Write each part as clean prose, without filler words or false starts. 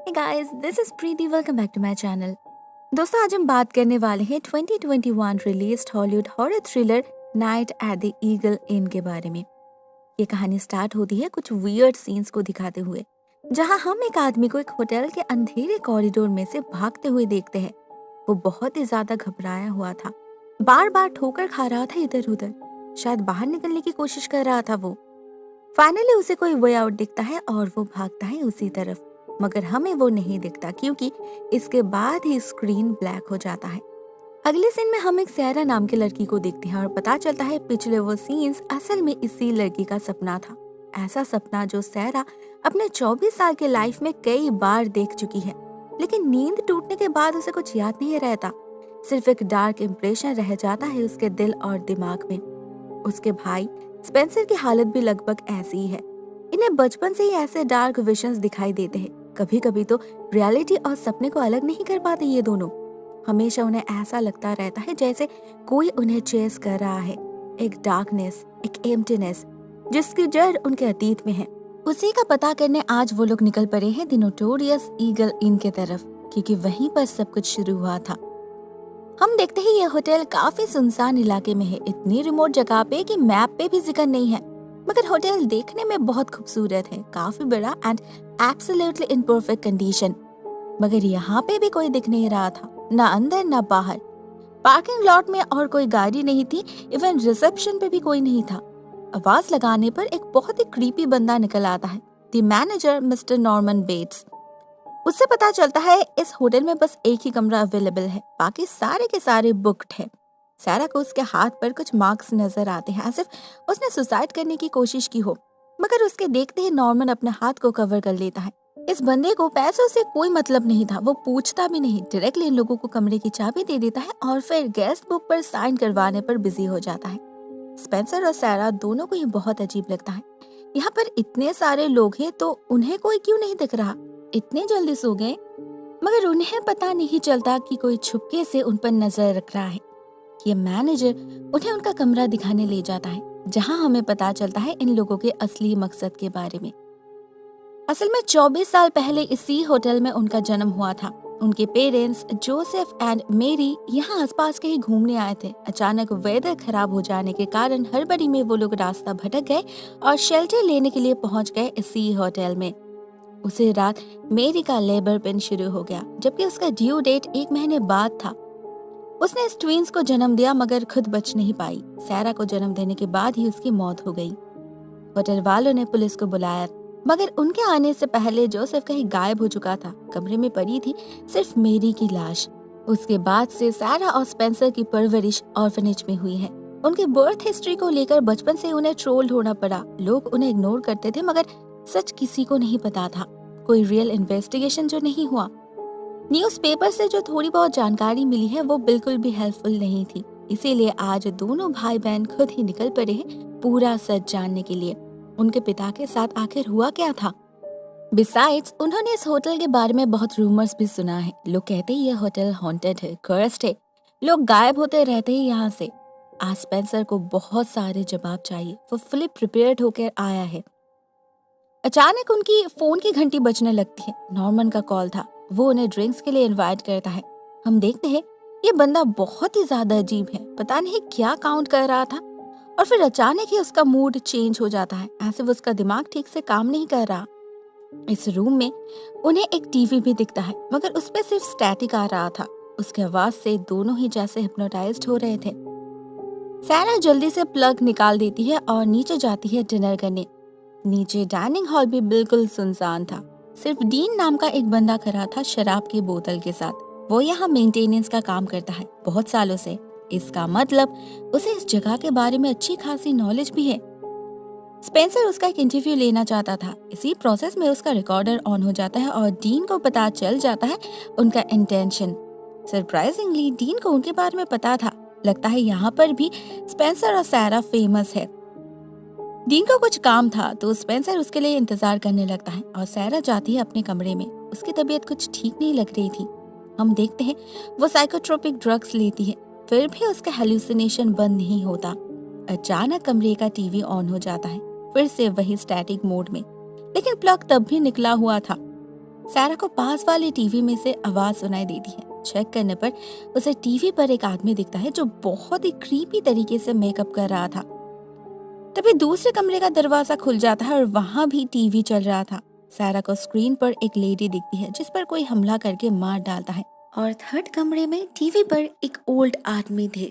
Hey guys, this is Preeti. Welcome back to my channel. दोस्तों आज हम बात करने वाले हैं 2021 released Hollywood horror thriller Night at the Eagle Inn के बारे में। ये कहानी स्टार्ट होती है कुछ वियर्ड सीन्स को दिखाते हुए, जहां हम एक आदमी को एक होटल के अंधेरे कॉरिडोर में से भागते हुए देखते हैं। वो बहुत ही ज्यादा घबराया हुआ था, बार बार ठोकर खा रहा था इधर उधर, शायद बाहर निकलने की कोशिश कर रहा था वो। फाइनली उसे कोई वे आउट दिखता है और वो भागता है उसी तरफ, मगर हमें वो नहीं दिखता क्योंकि इसके बाद ही स्क्रीन ब्लैक हो जाता है। अगले सीन में हम एक सैरा नाम की लड़की को देखते हैं और पता चलता है पिछले वो सीन्स असल में इसी लड़की का सपना था। ऐसा सपना जो सैरा अपने 24 साल के लाइफ में कई बार देख चुकी है, लेकिन नींद टूटने के बाद उसे कुछ याद नहीं रहता। सिर्फ एक डार्क इम्प्रेशन रह जाता है उसके दिल और दिमाग में। उसके भाई स्पेंसर की हालत भी लगभग ऐसी ही है। इन्हें बचपन से ही ऐसे डार्क विजन्स दिखाई देते हैं। कभी कभी तो रियलिटी और सपने को अलग नहीं कर पाते ये दोनों। हमेशा उन्हें ऐसा लगता रहता है जैसे कोई उन्हें चेस कर रहा है, एक डार्कनेस, एक एम्प्टीनेस जिसकी जड़ उनके अतीत में है। उसी का पता करने आज वो लोग निकल पड़े हैं द नोटोरियस ईगल इन के तरफ, क्योंकि वहीं पर सब कुछ शुरू हुआ था। हम देखते ही ये होटल काफी सुनसान इलाके में है, इतनी रिमोट जगह पे कि मैप पे भी जिक्र नहीं है। मगर होटल देखने में बहुत खूबसूरत है, काफी बड़ा and absolutely in perfect condition. मगर यहाँ पे भी कोई दिख नहीं रहा था, ना अंदर ना बाहर। पार्किंग लॉट में और कोई गाड़ी नहीं थी, इवन रिसेप्शन पे भी कोई नहीं था। आवाज लगाने पर एक बहुत ही क्रीपी बंदा निकल आता है, the manager mister Norman Bates. उससे पता चलता है इस होटल में बस एक ही कमरा अवेलेबल है, बाकी सारे के सारे बुक्ड है। सैरा को उसके हाथ पर कुछ मार्क्स नजर आते हैं, सिर्फ उसने सुसाइड करने की कोशिश की हो। मगर उसके देखते ही नॉर्मन अपने हाथ को कवर कर लेता है। इस बंदे को पैसों से कोई मतलब नहीं था, वो पूछता भी नहीं, डायरेक्टली इन लोगों को कमरे की चाबी दे देता है और फिर गेस्ट बुक पर साइन करवाने पर बिजी हो जाता है। स्पेंसर और सैरा दोनों को ये बहुत अजीब लगता है। यहाँ पर इतने सारे लोग हैं तो उन्हें कोई क्यों नहीं दिख रहा, इतने जल्दी सो गए। मगर उन्हें पता नहीं चलता कि कोई छुपके से उन पर नजर रख रहा है। ये मैनेजर उन्हें उनका कमरा दिखाने ले जाता है, जहां हमें पता चलता है इन लोगों के असली मकसद के बारे में। असल में 24 साल पहले इसी होटल में उनका जन्म हुआ था। उनके पेरेंट्स जोसेफ एंड मेरी यहाँ आसपास के ही घूमने आए थे। अचानक वेदर खराब हो जाने के कारण हड़बड़ी में वो लोग रास्ता भटक गए और शेल्टर लेने के लिए पहुंच गए इसी होटल में। उसी रात मेरी का लेबर पेन शुरू हो गया, जबकि उसका ड्यू डेट 1 महीने बाद था। उसने इस ट्विंस को जन्म दिया मगर खुद बच नहीं पाई। सैरा को जन्म देने के बाद ही उसकी मौत हो गई। होटल वालों ने पुलिस को बुलाया, मगर उनके आने से पहले जोसेफ कहीं गायब हो चुका था। कमरे में पड़ी थी सिर्फ मेरी की लाश। उसके बाद से सैरा और स्पेंसर की परवरिश ऑर्फनेज में हुई है। उनकी बर्थ हिस्ट्री को लेकर बचपन से उन्हें ट्रोल्ड होना पड़ा। लोग उन्हें इग्नोर करते थे, मगर सच किसी को नहीं पता था। कोई रियल इन्वेस्टिगेशन जो नहीं हुआ। न्यूज़पेपर से जो थोड़ी बहुत जानकारी मिली है वो बिल्कुल भी हेल्पफुल नहीं थी। इसीलिए आज दोनों भाई बहन खुद ही निकल पड़े हैं पूरा सच जानने के लिए। उनके पिता के साथ आखिर हुआ क्या था। बिसाइड्स उन्होंने इस होटल के बारे में बहुत रूमर्स भी सुना है। लोग कहते हैं ये होटल हॉन्टेड है, कर्स्ड है, लोग गायब होते रहते हैं यहाँ से। आज स्पेंसर को बहुत सारे जवाब चाहिए। वो फुली प्रिपेयर्ड होकर आया है। अचानक उनकी फोन की घंटी बजने लगती है। नॉर्मन का कॉल था। वो उन्हें ड्रिंक्स के लिए इनवाइट करता है। हम देखते हैं ये बंदा बहुत ही ज्यादा अजीब है, पता नहीं क्या काउंट कर रहा था और फिर अचानक ही उसका मूड चेंज हो जाता है, ऐसे वो उसका दिमाग ठीक से काम नहीं कर रहा। इस रूम में उन्हें एक टीवी भी दिखता है, मगर उस पर सिर्फ स्टैटिक आ रहा था। उसकी आवाज से दोनों ही जैसे हिप्नोटाइज्ड हो रहे थे। सैरा जल्दी से प्लग निकाल देती है और नीचे जाती है डिनर करने। नीचे डाइनिंग हॉल भी बिल्कुल सुनसान था। सिर्फ डीन नाम का एक बंदा खड़ा था शराब की बोतल के साथ। वो यहाँ मेंटेनेंस का काम करता है बहुत सालों से। इसका मतलब उसे इस जगह के बारे में अच्छी खासी नॉलेज भी है। स्पेंसर उसका एक इंटरव्यू लेना चाहता था। इसी प्रोसेस में उसका रिकॉर्डर ऑन हो जाता है और डीन को पता चल जाता है उनका इंटेंशन। सरप्राइजिंगली डीन को उनके बारे में पता था। लगता है यहाँ पर भी स्पेंसर और सैरा फेमस है। डीन को कुछ काम था तो स्पेंसर उसके लिए इंतजार करने लगता है और सैरा जाती है अपने कमरे में। उसकी तबीयत कुछ ठीक नहीं लग रही थी। हम देखते हैं वो साइकोट्रोपिक ड्रग्स लेती है, फिर भी उसका हेलुसिनेशन बंद नहीं होता। अचानक कमरे का टीवी ऑन हो जाता है, फिर से वही स्टैटिक मोड में, लेकिन प्लग तब भी निकला हुआ था। सारा को पास वाले टीवी में से आवाज सुनाई देती है। चेक करने पर उसे टीवी पर एक आदमी दिखता है जो बहुत ही क्रीपी तरीके से मेकअप कर रहा था। तभी दूसरे कमरे का दरवाजा खुल जाता है और वहां भी टीवी चल रहा था। सारा को स्क्रीन पर एक लेडी दिखती है जिस पर कोई हमला करके मार डालता है और थर्ड कमरे में टीवी पर एक ओल्ड आदमी थे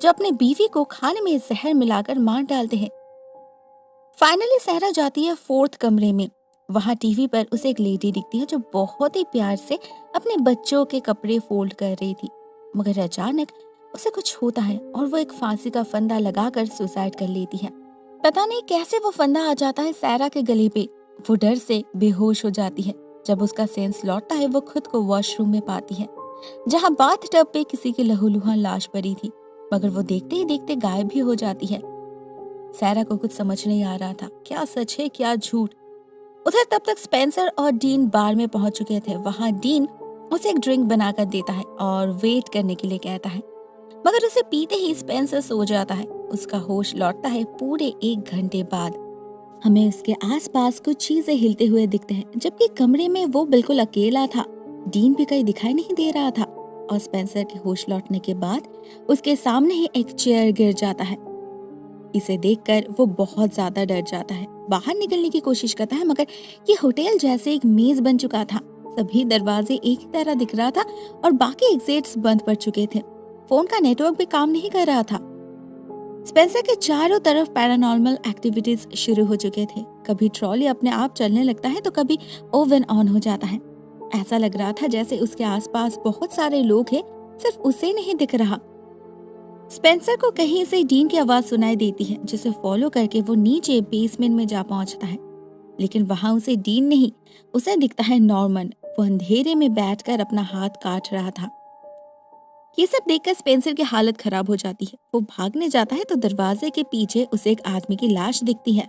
जो अपने बीवी को खाने में जहर मिलाकर मार डालते हैं। फाइनली सहरा जाती है फोर्थ कमरे में। वहां टीवी पर उसे एक लेडी दिखती है जो बहुत ही प्यार से अपने बच्चों के कपड़े फोल्ड कर रही थी, मगर अचानक उसे कुछ होता है और वो एक फांसी का फंदा लगाकर सुसाइड कर लेती है। पता नहीं कैसे वो फंदा आ जाता है सहरा के गले पे। वो डर से बेहोश हो जाती है। जब उसका सेंस लौटता है वो खुद को वॉशरूम में पाती है जहाँ बाथ टब पे किसी की लहूलुहान लाश पड़ी थी, मगर वो देखते ही देखते गायब भी हो जाती है। सहरा को कुछ समझ नहीं आ रहा था, क्या सच है क्या झूठ। उधर तब तक स्पेंसर और डीन बार में पहुंच चुके थे। वहां डीन उसे एक ड्रिंक बनाकर देता है और वेट करने के लिए कहता है, मगर उसे पीते ही स्पेंसर सो जाता है। उसका होश लौटता है पूरे 1 घंटे बाद। हमें उसके आसपास कुछ चीजें हिलते हुए दिखते हैं, जबकि कमरे में वो बिल्कुल अकेला था। डीन भी कहीं दिखाई नहीं दे रहा था और स्पेंसर के होश लौटने के बाद उसके सामने ही एक चेयर गिर जाता है। इसे देखकर वो बहुत ज्यादा डर जाता है। बाहर निकलने की कोशिश करता है, मगर ये होटल जैसे एक मेज बन चुका था। सभी दरवाजे एक ही तरह दिख रहा था और बाकी एग्जिट्स बंद पड़ चुके थे। फोन का नेटवर्क भी काम नहीं कर रहा था। स्पेंसर के चारों तरफ पैरानॉर्मल एक्टिविटीज शुरू हो चुके थे। कभी ट्रॉली अपने आप चलने लगता है तो कभी ओवन ऑन हो जाता है। ऐसा लग रहा था जैसे उसके आसपास बहुत सारे लोग हैं, सिर्फ उसे नहीं दिख रहा। स्पेंसर को कहीं से डीन की आवाज सुनाई देती है, जिसे फॉलो करके वो नीचे बेसमेंट में जा पहुंचता है, लेकिन वहां उसे डीन नहीं, उसे दिखता है नॉर्मन। वो अंधेरे में बैठकर अपना हाथ काट रहा था। ये सब देखकर स्पेंसर की हालत खराब हो जाती है। वो भागने जाता है तो दरवाजे के पीछे उसे एक आदमी की लाश दिखती है।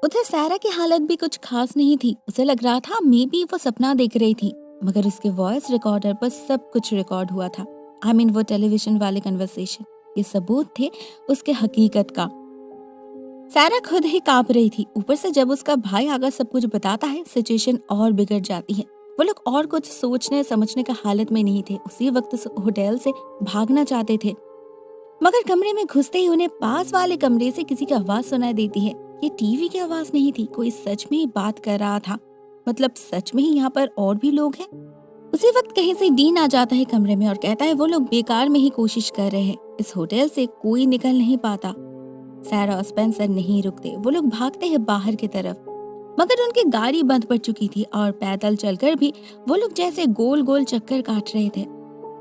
उधर सारा की हालत भी कुछ खास नहीं थी। उसे लग रहा था मे बी वो सपना देख रही थी, मगर उसके वॉइस रिकॉर्डर पर सब कुछ रिकॉर्ड हुआ था। वो टेलीविजन वाले कन्वर्सेशन, ये सबूत थे उसके हकीकत का। सारा खुद ही कांप रही थी। ऊपर से जब उसका भाई आकर सब कुछ बताता है, सिचुएशन और बिगड़ जाती है। वो लोग और कुछ सोचने समझने का हालत में नहीं थे। उसी वक्त होटल से भागना चाहते थे, मगर कमरे में घुसते ही उन्हें पास वाले कमरे से किसी की आवाज सुनाई देती है। ये टीवी की आवाज नहीं थी, कोई सच में ही बात कर रहा था। मतलब सच में ही यहाँ पर और भी लोग हैं। उसी वक्त कहीं से डीन आ जाता है कमरे में और कहता है वो लोग बेकार में ही कोशिश कर रहे हैं, इस होटल से कोई निकल नहीं पाता। सारा और स्पेंसर नहीं रुकते। वो लोग भागते हैं बाहर की तरफ, मगर उनकी गाड़ी बंद पड़ चुकी थी और पैदल चलकर भी वो लोग जैसे गोल गोल चक्कर काट रहे थे।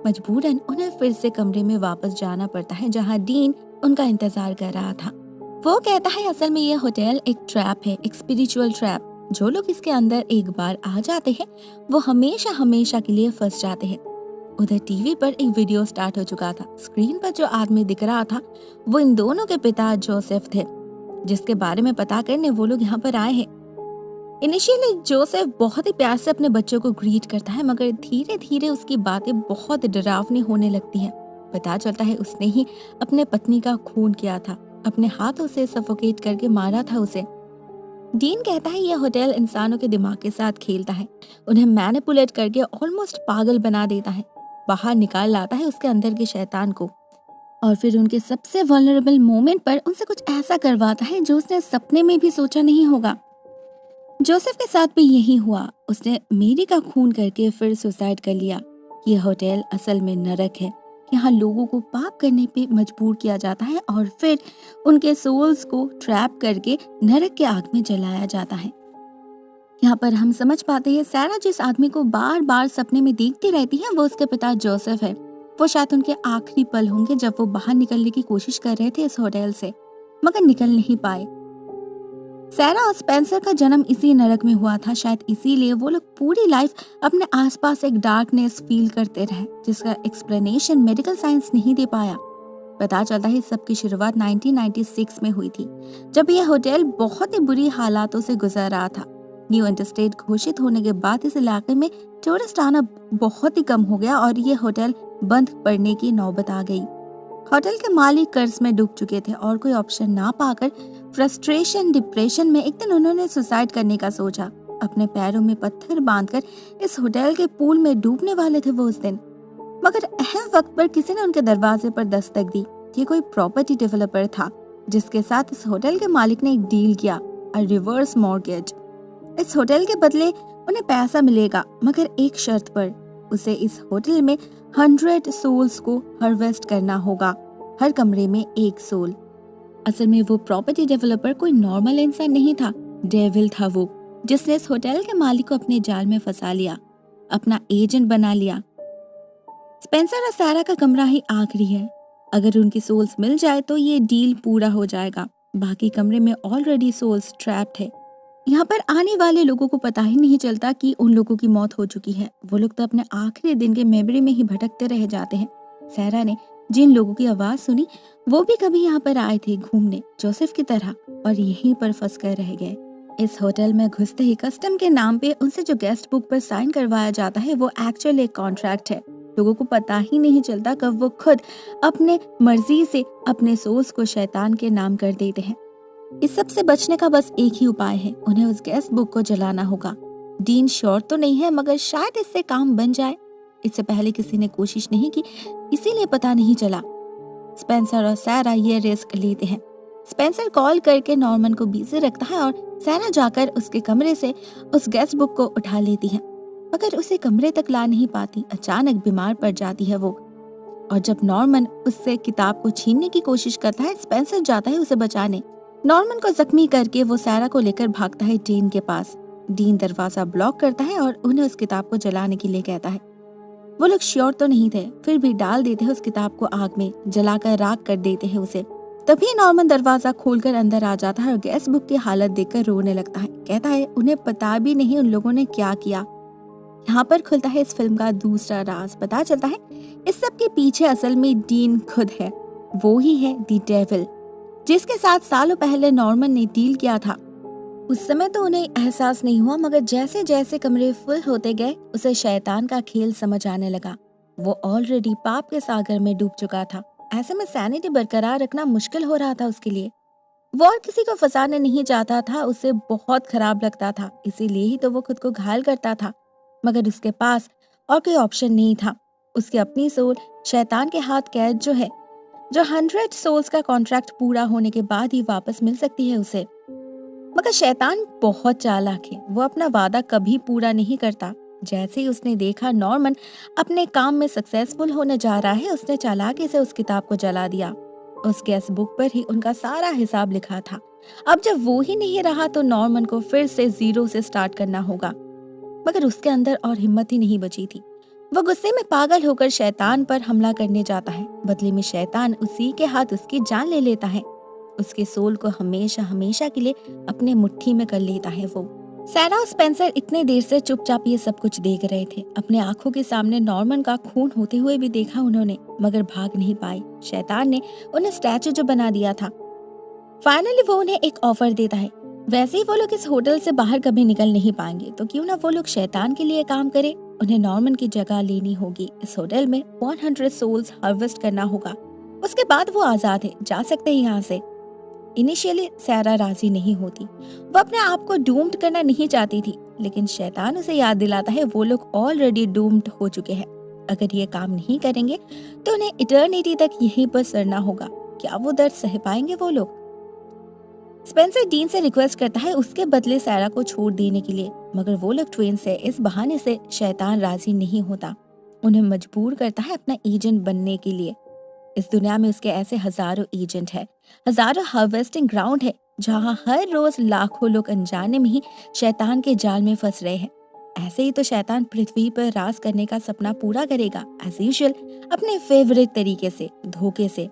मजबूरन उन्हें फिर से कमरे में वापस जाना पड़ता है जहाँ डीन उनका इंतजार कर रहा था। वो कहता है असल में ये होटल एक ट्रैप है, एक स्पिरिचुअल ट्रैप। जो लोग इसके अंदर एक बार आ जाते हैं वो हमेशा हमेशा के लिए फंस जाते हैं। उधर टीवी पर एक वीडियो स्टार्ट हो चुका था। स्क्रीन पर जो आदमी दिख रहा था वो इन दोनों के पिता जोसेफ थे, जिसके बारे में पता करने वो लोग यहाँ पर आए हैं। इनिशियली जोसेफ बहुत ही प्यार से अपने बच्चों को ग्रीट करता है, मगर धीरे धीरे उसकी बातें बहुत डरावनी होने लगती हैं। पता चलता है उसने ही अपने पत्नी का खून किया था, अपने हाथों से सफोकेट करके मारा था उसे। डीन कहता है यह होटल इंसानों के दिमाग के साथ खेलता है, उन्हें मैनिपुलेट करके ऑलमोस्ट पागल बना देता है, बाहर निकाल लाता है उसके अंदर के शैतान को, और फिर उनके सबसे वल्नरेबल मोमेंट पर उनसे कुछ ऐसा करवाता है जो उसने सपने में भी सोचा नहीं होगा। जोसेफ के साथ भी यही हुआ। उसने मेरी का खून करके फिर सुसाइड कर लिया। यह होटल असल में नरक है। यहाँ लोगों को पाप करने पे मजबूर किया जाता है और फिर उनके सोल्स को ट्रैप करके नरक के आग में जलाया जाता है। यहाँ पर हम समझ पाते हैं सारा जिस आदमी को बार बार सपने में देखती रहती है वो उसके पिता जोसेफ है। वो शायद उनके आखिरी पल होंगे जब वो बाहर निकलने की कोशिश कर रहे थे इस होटल से, मगर निकल नहीं पाए। सारा और स्पेंसर का जन्म इसी नरक में हुआ था। शायद इसीलिए वो लोग पूरी लाइफ अपने आसपास एक डार्कनेस फील करते रहे, जिसका एक्सप्लेनेशन मेडिकल साइंस नहीं दे पाया। पता चलता है सबकी शुरुआत 1996 में हुई थी, जब यह होटल बहुत ही बुरी हालातों से गुजर रहा था। न्यू इंटरस्टेट घोषित होने के बाद इस इलाके में टूरिस्ट आना बहुत ही कम हो गया और ये होटल बंद पड़ने की नौबत आ गई। होटल के मालिक कर्ज में डूब चुके थे और कोई ऑप्शन ना पाकर फ्रस्ट्रेशन डिप्रेशन में एक दिन उन्होंने सुसाइड करने का सोचा। अपने पैरों में पत्थर बांधकर इस होटल के पूल में डूबने वाले थे वो उस दिन। मगर अहम वक्त पर किसी ने उनके दरवाजे पर दस्तक दी। ये कोई प्रॉपर्टी डेवलपर था जिसके साथ इस होटल के मालिक ने एक डील किया, रिवर्स मॉर्गेज। इस होटल के बदले उन्हें पैसा मिलेगा, मगर एक शर्त पर। उसे इस होटल में 100 सोल्स को हार्वेस्ट करना होगा, हर कमरे में 1 सोल। असल में वो प्रॉपर्टी डेवलपर कोई नॉर्मल इंसान नहीं था, डेविल था वो, जिसने इस होटल के मालिक को अपने जाल में फंसा लिया, अपना एजेंट बना लिया। स्पेंसर और सारा का कमरा ही आखिरी है। अगर उनकी सोल्स मिल जाए तो ये डील पूरा हो जाएगा। बाकी कमरे में ऑलरेडी सोल्स ट्रैप्ड है। यहाँ पर आने वाले लोगों को पता ही नहीं चलता कि उन लोगों की मौत हो चुकी है। वो लोग तो अपने आखिरी दिन के मेमोरी में ही भटकते रह जाते हैं। सारा ने जिन लोगों की आवाज सुनी वो भी कभी यहाँ पर आए थे घूमने, जोसेफ की तरह, और यहीं पर फंस कर रह गए। इस होटल में घुसते ही कस्टम के नाम पे उनसे जो गेस्ट बुक पर साइन करवाया जाता है वो एक्चुअली एक कॉन्ट्रैक्ट है। लोगों को पता ही नहीं चलता कब वो खुद अपने मर्जी से अपने सोल्स को शैतान के नाम कर देते हैं। इस सब से बचने का बस एक ही उपाय है, उन्हें उस गेस्ट बुक को जलाना होगा। डीन श्योर तो नहीं है, मगर शायद इससे काम बन जाए। इससे पहले किसी ने कोशिश नहीं की, इसीलिए पता नहीं चला। स्पेंसर और सारा ये रिस्क लेते हैं। स्पेंसर कॉल करके नॉर्मन को बिजी रखता है और सारा जाकर उसके कमरे से उस गेस्ट बुक को उठा लेती है, मगर उसे कमरे तक ला नहीं पाती। अचानक बीमार पड़ जाती है वो, और जब नॉर्मन उससे किताब को छीनने की कोशिश करता है, स्पेंसर जाता है उसे बचाने। नॉर्मन को जख्मी करके वो सारा को लेकर भागता है डीन के पास। डीन दरवाजा ब्लॉक करता है और उन्हें उस किताब को जलाने के लिए कहता है। वो लोग श्योर तो नहीं थे, फिर भी डाल देते हैं उस किताब को आग में, जलाकर राख कर देते हैं उसे। तभी नॉर्मन दरवाजा खोलकर अंदर आ जाता है और गेस्ट बुक की हालत देखकर रोने लगता है। कहता है उन्हें पता भी नहीं उन लोगों ने क्या किया। यहाँ पर खुलता है इस फिल्म का दूसरा राज। पता चलता है इस सब के पीछे असल में डीन खुद है। वो ही है द डेविल, जिसके साथ सालों पहले नॉर्मन ने डील किया था। उस समय तो उन्हें एहसास नहीं हुआ, मगर जैसे जैसे कमरे फुल होते गए उसे शैतान का खेल समझ आने लगा। वो ऑलरेडी पाप के सागर में डूब चुका था। ऐसे में सैनिटी बरकरार रखना मुश्किल हो रहा था उसके लिए। वो और किसी को फंसाना नहीं चाहता था, उसे बहुत खराब लगता था, इसीलिए ही तो वो खुद को घायल करता था। मगर उसके पास और कोई ऑप्शन नहीं था। उसकी अपनी सोल शैतान के हाथ कैद जो 100 सोल्स का कॉन्ट्रैक्ट पूरा होने के बाद ही वापस मिल सकती है उसे। मगर शैतान बहुत चालाक है, वो अपना वादा कभी पूरा नहीं करता। जैसे ही उसने देखा नॉर्मन अपने काम में सक्सेसफुल होने जा रहा है, उसने चालाकी से उस किताब को जला दिया। उस गेस्ट बुक पर ही उनका सारा हिसाब लिखा था। अब जब वो ही नहीं रहा तो नॉर्मन को फिर से 0 से स्टार्ट करना होगा। मगर उसके अंदर और हिम्मत ही नहीं बची थी। वो गुस्से में पागल होकर शैतान पर हमला करने जाता है। बदले में शैतान उसी के हाथ उसकी जान ले लेता है। उसके सोल को हमेशा हमेशा के लिए अपने मुट्ठी में कर लेता है वो। सारा और स्पेंसर इतने देर से चुपचाप ये सब कुछ देख रहे थे। अपने आंखों के सामने नॉर्मन का खून होते हुए भी देखा उन्होंने, मगर भाग नहीं पाए। शैतान ने उन्हें स्टैचू जो बना दिया था। फाइनली वो उन्हें एक ऑफर देता है। वैसे ही वो लोग इस होटल से बाहर कभी निकल नहीं पाएंगे, तो क्यों ना वो लोग शैतान के लिए काम करे। उन्हें नॉर्मन की जगह लेनी होगी। इस होटल में 100 सोल्स हार्वेस्ट करना होगा, उसके बाद वो आजाद है, जा सकते हैं यहाँ से। इनिशियली सारा राजी नहीं होती। वो अपने आप को डूम्ड करना नहीं चाहती थी, लेकिन शैतान उसे याद दिलाता है वो लोग ऑलरेडी डूम्ड हो चुके हैं। अगर ये काम नहीं करेंगे तो उन्हें इटर्निटी तक यहीं पर सड़ना होगा। क्या वो दर्द सह पाएंगे वो लोग? स्पेंसर डीन से रिक्वेस्ट करता है उसके बदले सारा को छोड़ देने के लिए, मगर वो लोग ट्विन्स है, इस बहाने से शैतान राजी नहीं होता। उन्हें मजबूर करता है अपना एजेंट बनने के लिए। इस दुनिया में उसके ऐसे हजारों एजेंट है, हजारों हार्वेस्टिंग ग्राउंड है, जहाँ हर रोज लाखों लोग अनजाने में ही शैतान के जाल में फंस रहे हैं। ऐसे ही तो शैतान पृथ्वी पर राज करने का सपना पूरा करेगा, एज यूजुअल अपने फेवरेट तरीके से, धोखे से।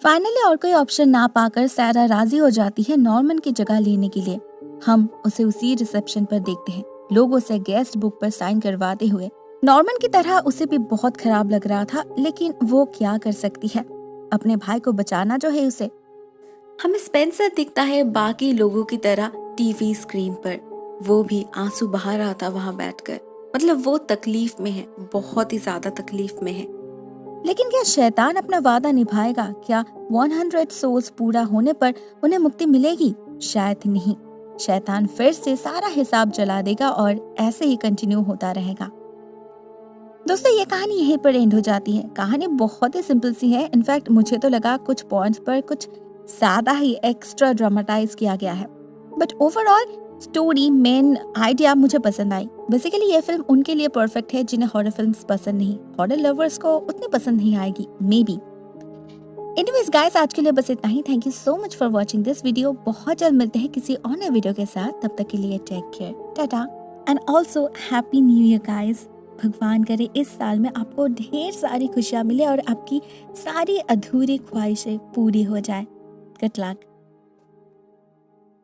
फाइनली और कोई ऑप्शन ना पाकर सारा राजी हो जाती है नॉर्मन की जगह लेने के लिए। हम उसे उसी रिसेप्शन पर देखते हैं, लोग उसे गेस्ट बुक पर साइन करवाते हुए। नॉर्मन की तरह उसे भी बहुत खराब लग रहा था, लेकिन वो क्या कर सकती है, अपने भाई को बचाना जो है उसे। हमें स्पेंसर दिखता है बाकी लोगों की तरह टीवी स्क्रीन पर। वो भी आंसू बहा रहा था वहां बैठकर। मतलब वो तकलीफ में है, बहुत ही ज्यादा तकलीफ में है। लेकिन क्या शैतान अपना वादा निभाएगा? क्या 100 सोल्स पूरा होने पर उन्हें मुक्ति मिलेगी? शायद नहीं। शैतान फिर से सारा हिसाब जला देगा और ऐसे ही कंटिन्यू होता रहेगा। दोस्तों ये कहानी यहीं पर एंड हो जाती है। कहानी बहुत ही सिंपल सी है। इनफैक्ट मुझे तो लगा कुछ पॉइंट्स पर कुछ ज्यादा ही एक्स्ट्रा ड्रामेटाइज किया गया है, but overall story main idea मुझे पसंद आई। बेसिकली ये फिल्म उनके लिए परफेक्ट है जिन्हें हॉरर फिल्म्स पसंद नहीं। हॉरर लवर्स को उतनी पसंद नहीं आएगी मे बी। एनीवेज गाइस, आज के लिए बस इतना ही। Thank you so much for watching this video. बहुत जल्द मिलते हैं किसी और नए वीडियो के साथ। तब तक के लिए take care, tata and also happy new year guys. भगवान करे इस साल में आपको ढेर सारी खुशियाँ मिले और आपकी सारी अधूरी ख्वाहिशें पूरी हो जाए। Good luck.